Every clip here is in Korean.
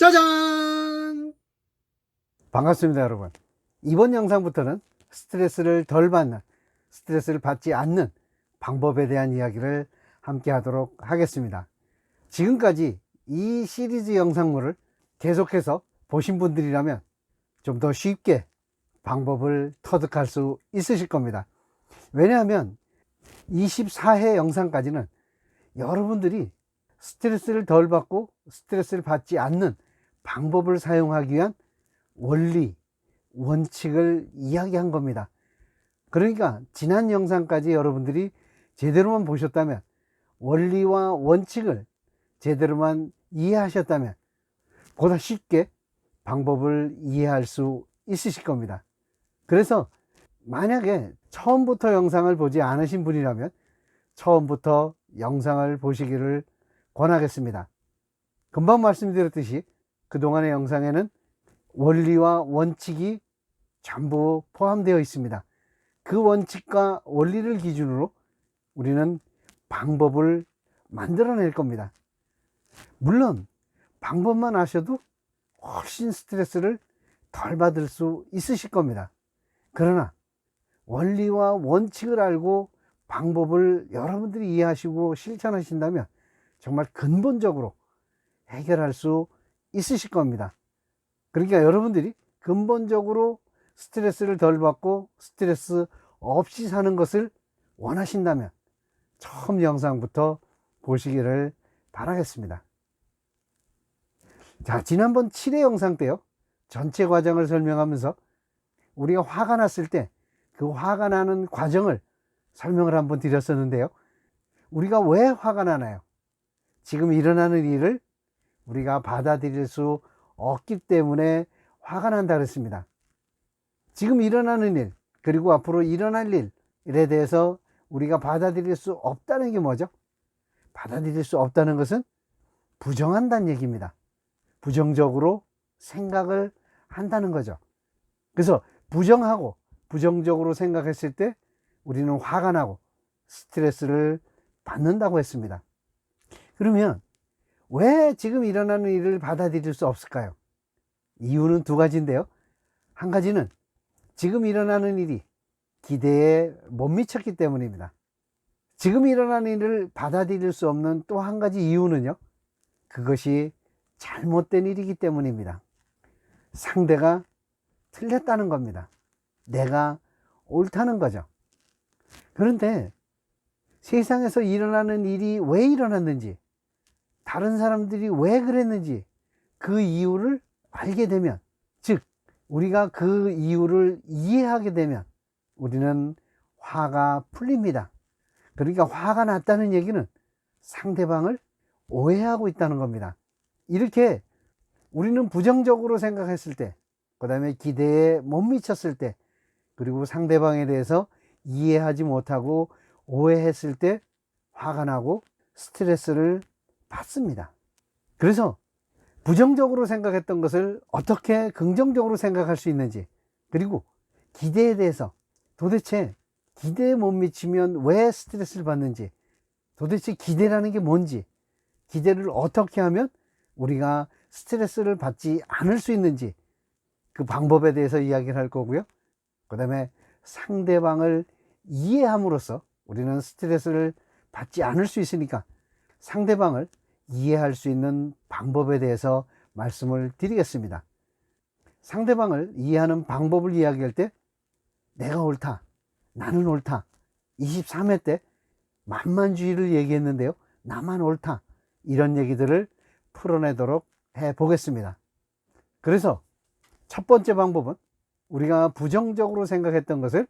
짜잔! 반갑습니다, 여러분. 이번 영상부터는 스트레스를 덜 받는, 스트레스를 받지 않는 방법에 대한 이야기를 함께 하도록 하겠습니다. 지금까지 이 시리즈 영상물을 계속해서 보신 분들이라면 좀 더 쉽게 방법을 터득할 수 있으실 겁니다. 왜냐하면 24회 영상까지는 여러분들이 스트레스를 덜 받고 스트레스를 받지 않는 방법을 사용하기 위한 원리, 원칙을 이야기한 겁니다. 그러니까 지난 영상까지 여러분들이 제대로만 보셨다면, 원리와 원칙을 제대로만 이해하셨다면 보다 쉽게 방법을 이해할 수 있으실 겁니다. 그래서 만약에 처음부터 영상을 보지 않으신 분이라면 처음부터 영상을 보시기를 권하겠습니다. 금방 말씀드렸듯이 그동안의 영상에는 원리와 원칙이 전부 포함되어 있습니다. 그 원칙과 원리를 기준으로 우리는 방법을 만들어낼 겁니다. 물론 방법만 아셔도 훨씬 스트레스를 덜 받을 수 있으실 겁니다. 그러나 원리와 원칙을 알고 방법을 여러분들이 이해하시고 실천하신다면 정말 근본적으로 해결할 수 있으실 겁니다. 그러니까 여러분들이 근본적으로 스트레스를 덜 받고 스트레스 없이 사는 것을 원하신다면 처음 영상부터 보시기를 바라겠습니다. 자, 지난번 7회 영상 때요, 전체 과정을 설명하면서 우리가 화가 났을 때 그 화가 나는 과정을 설명을 한번 드렸었는데요, 우리가 왜 화가 나나요? 지금 일어나는 일을 우리가 받아들일 수 없기 때문에 화가 난다 그랬습니다. 지금 일어나는 일, 그리고 앞으로 일어날 일에 대해서 우리가 받아들일 수 없다는 게 뭐죠? 받아들일 수 없다는 것은 부정한다는 얘기입니다. 부정적으로 생각을 한다는 거죠. 그래서 부정하고 부정적으로 생각했을 때 우리는 화가 나고 스트레스를 받는다고 했습니다. 그러면 왜 지금 일어나는 일을 받아들일 수 없을까요? 이유는 두 가지인데요, 한 가지는 지금 일어나는 일이 기대에 못 미쳤기 때문입니다. 지금 일어나는 일을 받아들일 수 없는 또 한 가지 이유는요, 그것이 잘못된 일이기 때문입니다. 상대가 틀렸다는 겁니다. 내가 옳다는 거죠. 그런데 세상에서 일어나는 일이 왜 일어났는지, 다른 사람들이 왜 그랬는지 그 이유를 알게 되면, 즉 우리가 그 이유를 이해하게 되면 우리는 화가 풀립니다. 그러니까 화가 났다는 얘기는 상대방을 오해하고 있다는 겁니다. 이렇게 우리는 부정적으로 생각했을 때, 그 다음에 기대에 못 미쳤을 때, 그리고 상대방에 대해서 이해하지 못하고 오해했을 때 화가 나고 스트레스를 받습니다. 그래서 부정적으로 생각했던 것을 어떻게 긍정적으로 생각할 수 있는지, 그리고 기대에 대해서 도대체 기대에 못 미치면 왜 스트레스를 받는지, 도대체 기대라는 게 뭔지, 기대를 어떻게 하면 우리가 스트레스를 받지 않을 수 있는지, 그 방법에 대해서 이야기를 할 거고요. 그 다음에 상대방을 이해함으로써 우리는 스트레스를 받지 않을 수 있으니까 상대방을 이해할 수 있는 방법에 대해서 말씀을 드리겠습니다. 상대방을 이해하는 방법을 이야기할 때 내가 옳다, 나는 옳다, 23회 때 만만주의를 얘기했는데요, 나만 옳다, 이런 얘기들을 풀어내도록 해 보겠습니다. 그래서 첫 번째 방법은 우리가 부정적으로 생각했던 것을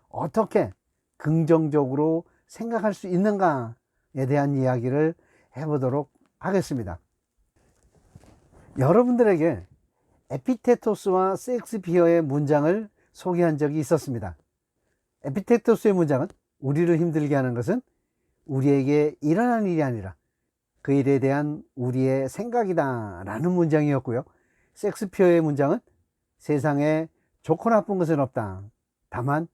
어떻게 긍정적으로 생각할 수 있는가에 대한 이야기를 해보도록 하겠습니다. 여러분들에게 에피테토스와 셰익스피어의 문장을 소개한 적이 있었습니다. 에피테토스의 문장은 우리를 힘들게 하는 것은 우리에게 일어난 일이 아니라 그 일에 대한 우리의 생각이다 라는 문장이었고요, 셰익스피어의 문장은 세상에 좋고 나쁜 것은 없다, 다만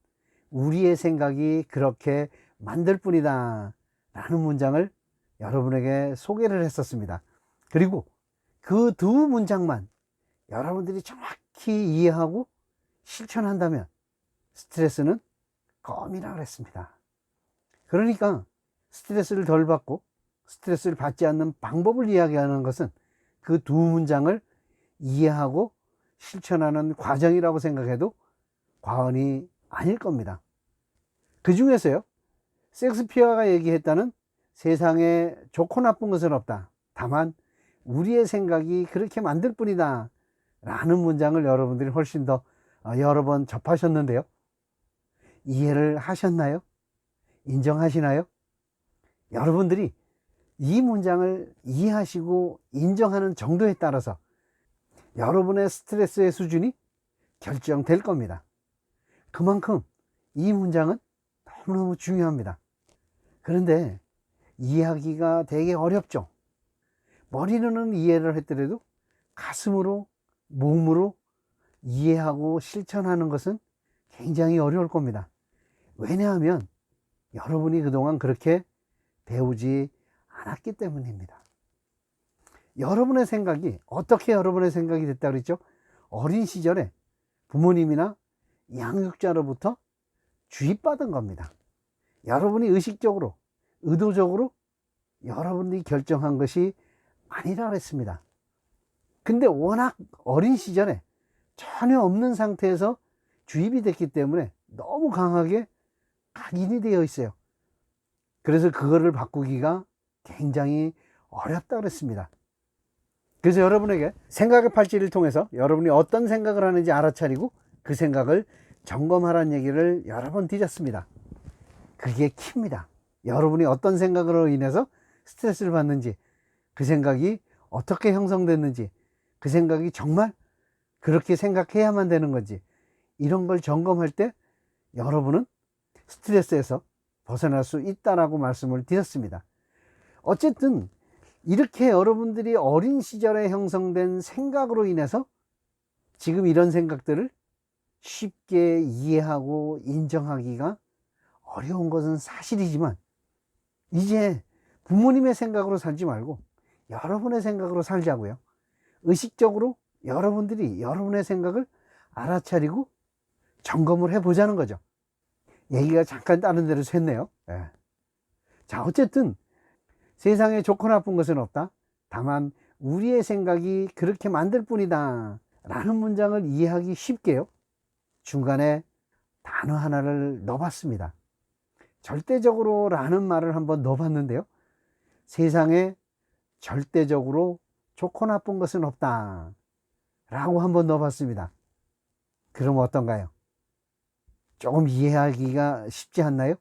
우리의 생각이 그렇게 만들 뿐이다 라는 문장을 여러분에게 소개를 했었습니다. 그리고 그 두 문장만 여러분들이 정확히 이해하고 실천한다면 스트레스는 껌이라 그랬습니다. 그러니까 스트레스를 덜 받고 스트레스를 받지 않는 방법을 이야기하는 것은 그 두 문장을 이해하고 실천하는 과정이라고 생각해도 과언이 아닐 겁니다. 그 중에서요, 섹스피어가 얘기했다는 세상에 좋고 나쁜 것은 없다. 다만 우리의 생각이 그렇게 만들 뿐이다. 라는 문장을 여러분들이 훨씬 더 여러 번 접하셨는데요. 이해를 하셨나요? 인정하시나요? 여러분들이 이 문장을 이해하시고 인정하는 정도에 따라서 여러분의 스트레스의 수준이 결정될 겁니다. 그만큼 이 문장은 너무너무 중요합니다. 그런데 이해하기가 되게 어렵죠. 머리로는 이해를 했더라도 가슴으로, 몸으로 이해하고 실천하는 것은 굉장히 어려울 겁니다. 왜냐하면 여러분이 그동안 그렇게 배우지 않았기 때문입니다. 여러분의 생각이 어떻게 여러분의 생각이 됐다 그랬죠? 어린 시절에 부모님이나 양육자로부터 주입받은 겁니다. 여러분이 의식적으로, 의도적으로 여러분이 결정한 것이 아니라 그랬습니다. 근데 워낙 어린 시절에 전혀 없는 상태에서 주입이 됐기 때문에 너무 강하게 각인이 되어 있어요. 그래서 그거를 바꾸기가 굉장히 어렵다 그랬습니다. 그래서 여러분에게 생각의 팔찌를 통해서 여러분이 어떤 생각을 하는지 알아차리고 그 생각을 점검하라는 얘기를 여러 번 드렸습니다. 그게 키입니다. 여러분이 어떤 생각으로 인해서 스트레스를 받는지, 그 생각이 어떻게 형성됐는지, 그 생각이 정말 그렇게 생각해야만 되는 건지, 이런 걸 점검할 때 여러분은 스트레스에서 벗어날 수 있다라고 말씀을 드렸습니다. 어쨌든 이렇게 여러분들이 어린 시절에 형성된 생각으로 인해서 지금 이런 생각들을 쉽게 이해하고 인정하기가 어려운 것은 사실이지만, 이제 부모님의 생각으로 살지 말고 여러분의 생각으로 살자고요. 의식적으로 여러분들이 여러분의 생각을 알아차리고 점검을 해보자는 거죠. 얘기가 잠깐 다른 데로 샜네요. 예. 자, 어쨌든 세상에 좋고 나쁜 것은 없다. 다만 우리의 생각이 그렇게 만들 뿐이다. 라는 문장을 이해하기 쉽게요, 중간에 단어 하나를 넣어봤습니다. 절대적으로 라는 말을 한번 넣어봤는데요. 세상에 절대적으로 좋고 나쁜 것은 없다. 라고 한번 넣어봤습니다. 그럼 어떤가요? 조금 이해하기가 쉽지 않나요?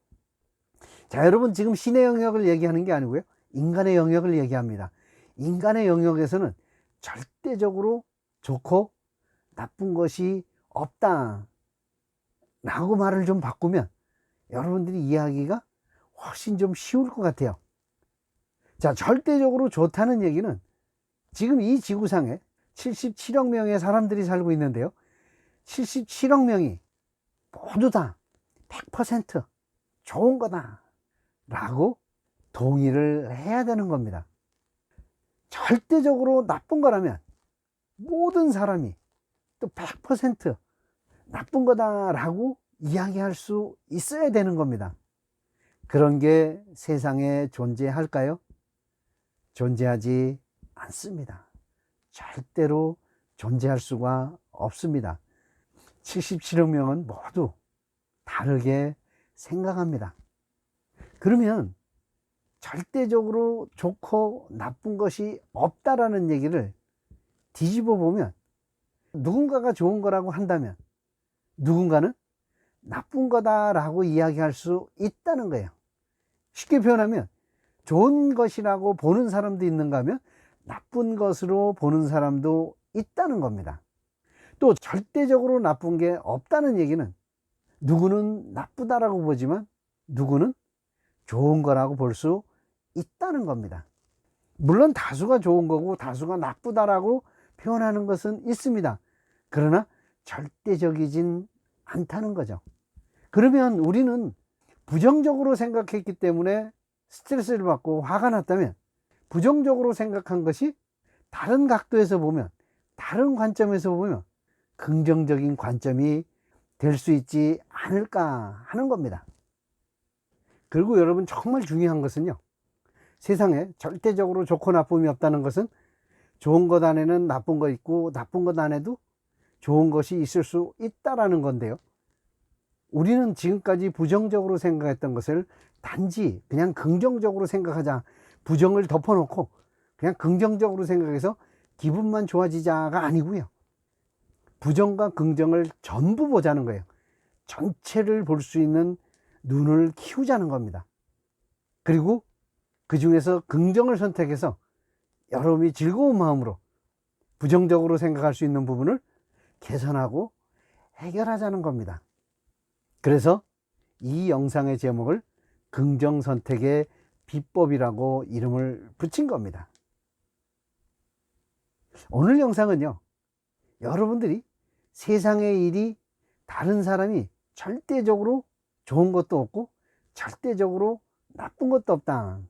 자, 여러분, 지금 신의 영역을 얘기하는 게 아니고요, 인간의 영역을 얘기합니다. 인간의 영역에서는 절대적으로 좋고 나쁜 것이 없다 라고 말을 좀 바꾸면 여러분들이 이해하기가 훨씬 좀 쉬울 것 같아요. 자, 절대적으로 좋다는 얘기는 지금 이 지구상에 77억 명의 사람들이 살고 있는데요, 77억 명이 모두 다 100% 좋은 거다 라고 동의를 해야 되는 겁니다. 절대적으로 나쁜 거라면 모든 사람이 또 100% 나쁜 거다 라고 이야기할 수 있어야 되는 겁니다. 그런 게 세상에 존재할까요? 존재하지 않습니다. 절대로 존재할 수가 없습니다. 77억 명은 모두 다르게 생각합니다. 그러면 절대적으로 좋고 나쁜 것이 없다라는 얘기를 뒤집어 보면, 누군가가 좋은 거라고 한다면 누군가는 나쁜 거다라고 이야기할 수 있다는 거예요. 쉽게 표현하면 좋은 것이라고 보는 사람도 있는가 하면 나쁜 것으로 보는 사람도 있다는 겁니다. 또 절대적으로 나쁜 게 없다는 얘기는 누구는 나쁘다라고 보지만 누구는 좋은 거라고 볼 수 있다는 겁니다. 물론 다수가 좋은 거고 다수가 나쁘다라고 표현하는 것은 있습니다. 그러나 절대적이진 않다는 거죠. 그러면 우리는 부정적으로 생각했기 때문에 스트레스를 받고 화가 났다면, 부정적으로 생각한 것이 다른 각도에서 보면, 다른 관점에서 보면 긍정적인 관점이 될 수 있지 않을까 하는 겁니다. 그리고 여러분, 정말 중요한 것은요, 세상에 절대적으로 좋고 나쁨이 없다는 것은 좋은 것 안에는 나쁜 거 있고 나쁜 것 안에도 좋은 것이 있을 수 있다라는 건데요, 우리는 지금까지 부정적으로 생각했던 것을 단지 그냥 긍정적으로 생각하자, 부정을 덮어놓고 그냥 긍정적으로 생각해서 기분만 좋아지자가 아니고요, 부정과 긍정을 전부 보자는 거예요. 전체를 볼 수 있는 눈을 키우자는 겁니다. 그리고 그 중에서 긍정을 선택해서 여러분이 즐거운 마음으로 부정적으로 생각할 수 있는 부분을 개선하고 해결하자는 겁니다. 그래서 이 영상의 제목을 긍정 선택의 비법이라고 이름을 붙인 겁니다. 오늘 영상은요, 여러분들이 세상의 일이, 다른 사람이 절대적으로 좋은 것도 없고 절대적으로 나쁜 것도 없다,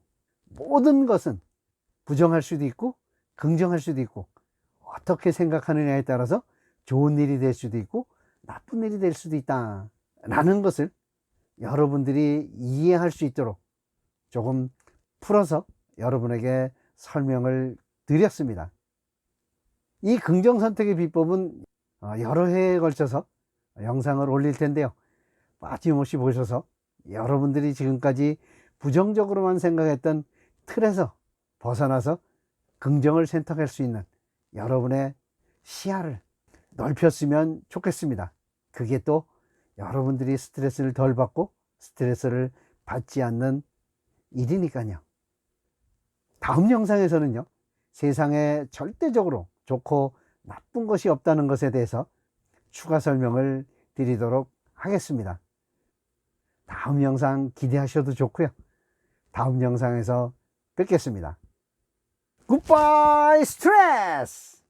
모든 것은 부정할 수도 있고 긍정할 수도 있고, 어떻게 생각하느냐에 따라서 좋은 일이 될 수도 있고 나쁜 일이 될 수도 있다 라는 것을 여러분들이 이해할 수 있도록 조금 풀어서 여러분에게 설명을 드렸습니다. 이 긍정 선택의 비법은 여러 해에 걸쳐서 영상을 올릴 텐데요, 빠짐없이 보셔서 여러분들이 지금까지 부정적으로만 생각했던 틀에서 벗어나서 긍정을 선택할 수 있는 여러분의 시야를 넓혔으면 좋겠습니다. 그게 또 여러분들이 스트레스를 덜 받고 스트레스를 받지 않는 일이니까요. 다음 영상에서는요, 세상에 절대적으로 좋고 나쁜 것이 없다는 것에 대해서 추가 설명을 드리도록 하겠습니다. 다음 영상 기대하셔도 좋고요, 다음 영상에서 뵙겠습니다. 굿바이 스트레스!